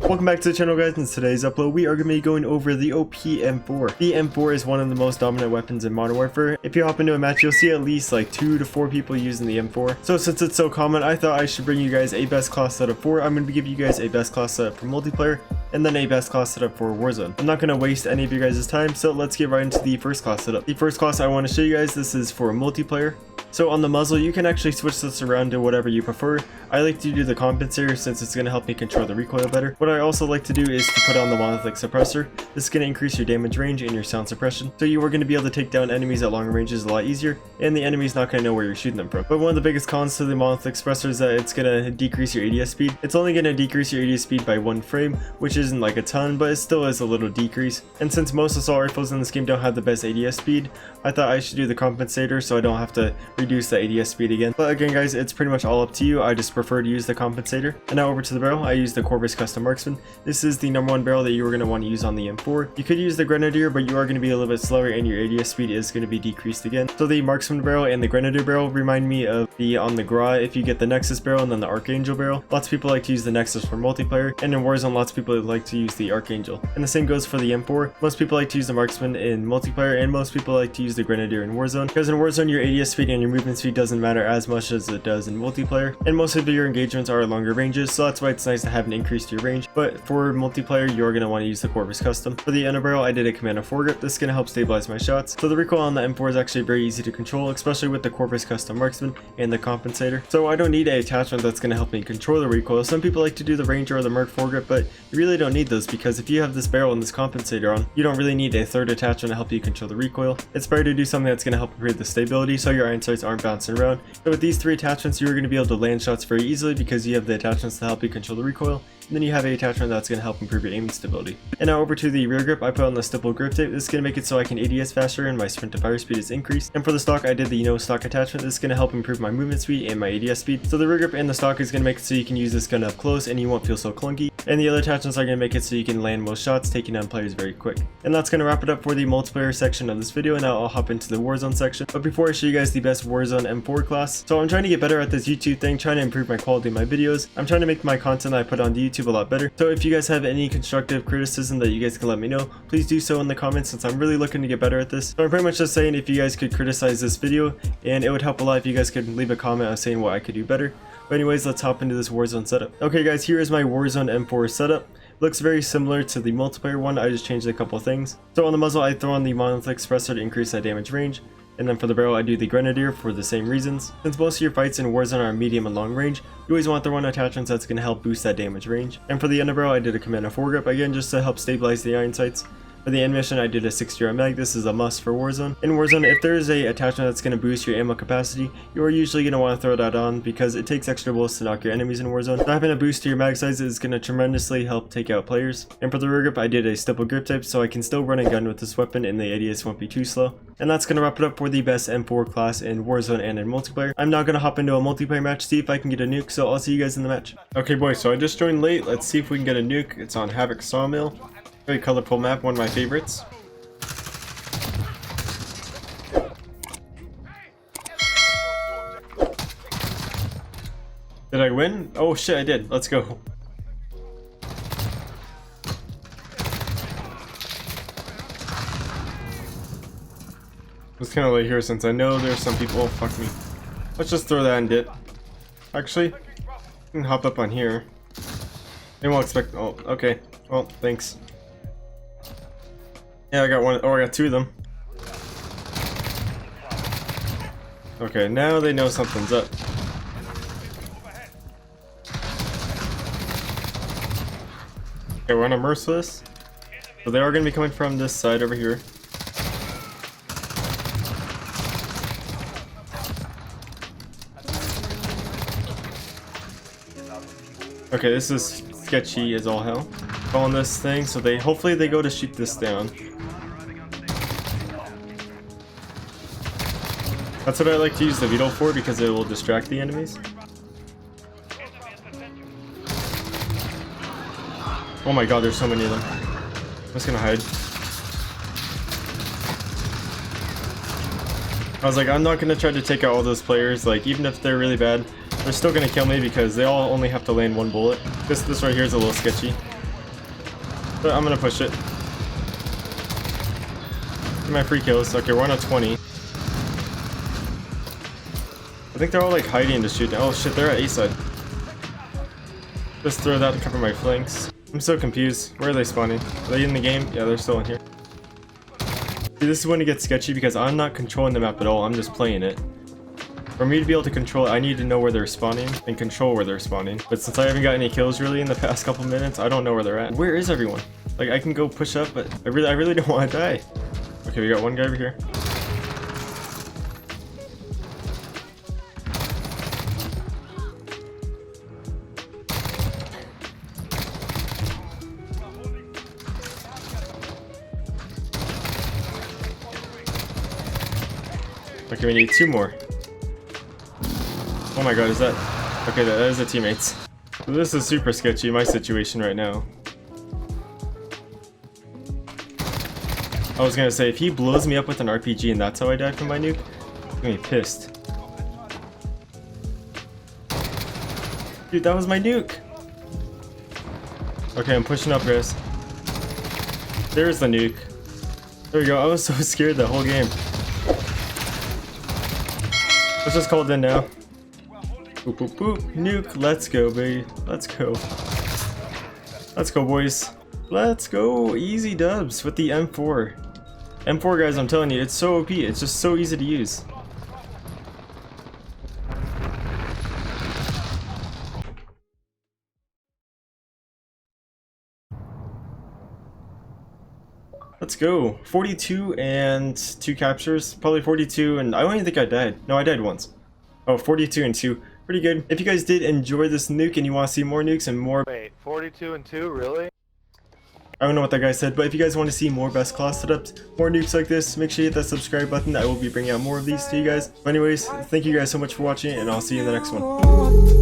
Welcome back to the channel, guys. In today's upload we are going to be going over the OP M4. The M4 is one of the most dominant weapons in Modern Warfare. If you hop into a match, you'll see at least like 2 to 4 people using the M4. So since it's so common, I thought I should bring you guys a best class setup for. I'm going to give you guys a best class setup for multiplayer and then a best class setup for Warzone. I'm not going to waste any of you guys' time, so let's get right into the first class setup. The first class I want to show you guys, this is for multiplayer. So on the muzzle, you can actually switch this around to whatever you prefer. I like to do the compensator since it's going to help me control the recoil better. What I also like to do is to put on the monolithic suppressor. This is going to increase your damage range and your sound suppression. So you are going to be able to take down enemies at long ranges a lot easier, and the enemy's not going to know where you're shooting them from. But one of the biggest cons to the monolithic suppressor is that it's going to decrease your ADS speed. It's only going to decrease your ADS speed by 1 frame, which isn't like a ton, but it still is a little decrease. And since most assault rifles in this game don't have the best ADS speed, I thought I should do the compensator so I don't have to reduce the ADS speed again. But again, guys, it's pretty much all up to you. I just prefer to use the compensator. And now over to the barrel, I use the Corvus Custom Marksman. This is the #1 barrel that you are going to want to use on the M4. You could use the Grenadier, but you are going to be a little bit slower and your ADS speed is going to be decreased again. So the Marksman barrel and the Grenadier barrel remind me of the on the Gra if you get the Nexus barrel and then the Archangel barrel. Lots of people like to use the Nexus for multiplayer, and in Warzone lots of people like to use the Archangel. And the same goes for the M4. Most people like to use the Marksman in multiplayer, and most people like to use the Grenadier in Warzone, because in Warzone your ADS speed and your movement speed doesn't matter as much as it does in multiplayer, and most of your engagements are at longer ranges, so that's why it's nice to have an increase to your range. But for multiplayer, you're going to want to use the Corvus Custom. For the underbarrel, I did a commando foregrip. This is going to help stabilize my shots. So the recoil on the M4 is actually very easy to control, especially with the Corvus Custom Marksman and the compensator. So I don't need an attachment that's going to help me control the recoil. Some people like to do the Ranger or the Merc foregrip, but you really don't need those, because if you have this barrel and this compensator on, you don't really need a third attachment to help you control the recoil. It's better to do something that's going to help improve the stability so your iron sights aren't bouncing around. So with these 3 attachments, you're going to be able to land shots very easily because you have the attachments to help you control the recoil. And then you have a attachment that's going to help improve your aiming stability. And now over to the rear grip, I put on the stipple grip tape. This is going to make it so I can ADS faster and my sprint to fire speed is increased. And for the stock, I did the stock attachment. This is going to help improve my movement speed and my ADS speed. So the rear grip and the stock is going to make it so you can use this gun up close and you won't feel so clunky. And the other attachments are going to make it so you can land most shots, taking down players very quick. And that's going to wrap it up for the multiplayer section of this video. And now I'll hop into the Warzone section. But before I show you guys the best Warzone M4 class, so I'm trying to get better at this YouTube thing, trying to improve my quality of my videos. I'm trying to make my content I put on YouTube a lot better. So if you guys have any constructive criticism that you guys can let me know, please do so in the comments, since I'm really looking to get better at this. So I'm pretty much just saying if you guys could criticize this video, and it would help a lot if you guys could leave a comment of saying what I could do better. But anyways, let's hop into this Warzone setup. Okay guys, here is my Warzone M4 setup. Looks very similar to the multiplayer one, I just changed a couple things. So on the muzzle, I throw on the monolithic suppressor to increase that damage range. And then for the barrel, I do the Grenadier for the same reasons. Since most of your fights in Warzone are medium and long range, you always want the one attachments that's going to help boost that damage range. And for the underbarrel, I did a commando foregrip, again just to help stabilize the iron sights. For the ammunition, I did a 60 round mag. This is a must for Warzone. In Warzone, if there is a attachment that's going to boost your ammo capacity, you are usually going to want to throw that on because it takes extra bullets to knock your enemies in Warzone. So having a boost to your mag size is going to tremendously help take out players. And for the rear grip, I did a stipple grip tape so I can still run a gun with this weapon and the ADS won't be too slow. And that's going to wrap it up for the best M4 class in Warzone and in multiplayer. I'm now going to hop into a multiplayer match, see if I can get a nuke, so I'll see you guys in the match. Okay boys, so I just joined late. Let's see if we can get a nuke. It's on Havoc Sawmill. Very colorful map, one of my favorites. Did I win? Oh shit, I did. Let's go. It's kind of late here since I know there's some people. Oh, fuck me. Let's just throw that and dip. Actually, I can hop up on here. They won't expect. Oh, okay. Well, thanks. Yeah, I got one. Oh, I got 2 of them. Okay, now they know something's up. Okay, we're on a Merciless. So they are going to be coming from this side over here. Okay, this is sketchy as all hell. Following this thing, so hopefully they go to shoot this down. That's what I like to use the Veto for, because it will distract the enemies. Oh my god, there's so many of them. I'm just gonna hide. I was like, I'm not gonna try to take out all those players. Like, even if they're really bad, they're still gonna kill me because they all only have to land 1 bullet. This right here is a little sketchy. But I'm gonna push it. Get my free kills. Okay, we're on a 20. I think they're all like hiding to shoot. Oh shit, they're at A side. Just throw that to cover my flanks. I'm so confused. Where are they spawning? Are they in the game? Yeah, they're still in here. See, this is when it gets sketchy because I'm not controlling the map at all. I'm just playing it. For me to be able to control it, I need to know where they're spawning and control where they're spawning. But since I haven't got any kills really in the past couple minutes, I don't know where they're at. Where is everyone? Like, I can go push up, but I really don't want to die. Okay, we got one guy over here. Okay, we need 2 more. Oh my god, is that... Okay, that is the teammates. So this is super sketchy, my situation right now. I was gonna say, if he blows me up with an RPG and that's how I died from my nuke, I'm gonna be pissed. Dude, that was my nuke! Okay, I'm pushing up, guys. There's the nuke. There we go, I was so scared the whole game. Let's just call it in now. Boop, boop, boop. Nuke. Let's go, baby. Let's go. Let's go, boys. Let's go. Easy dubs with the M4. M4, guys, I'm telling you, it's so OP. It's just so easy to use. Let's go. 42 and 2 captures. Probably 42 and I don't even think I died. No, I died once. Oh, 42 and 2. Pretty good. If you guys did enjoy this nuke and you want to see more nukes and more... Wait, 42 and 2? Really? I don't know what that guy said, but if you guys want to see more best class setups, more nukes like this, make sure you hit that subscribe button. I will be bringing out more of these to you guys. But anyways, thank you guys so much for watching, and I'll see you in the next one.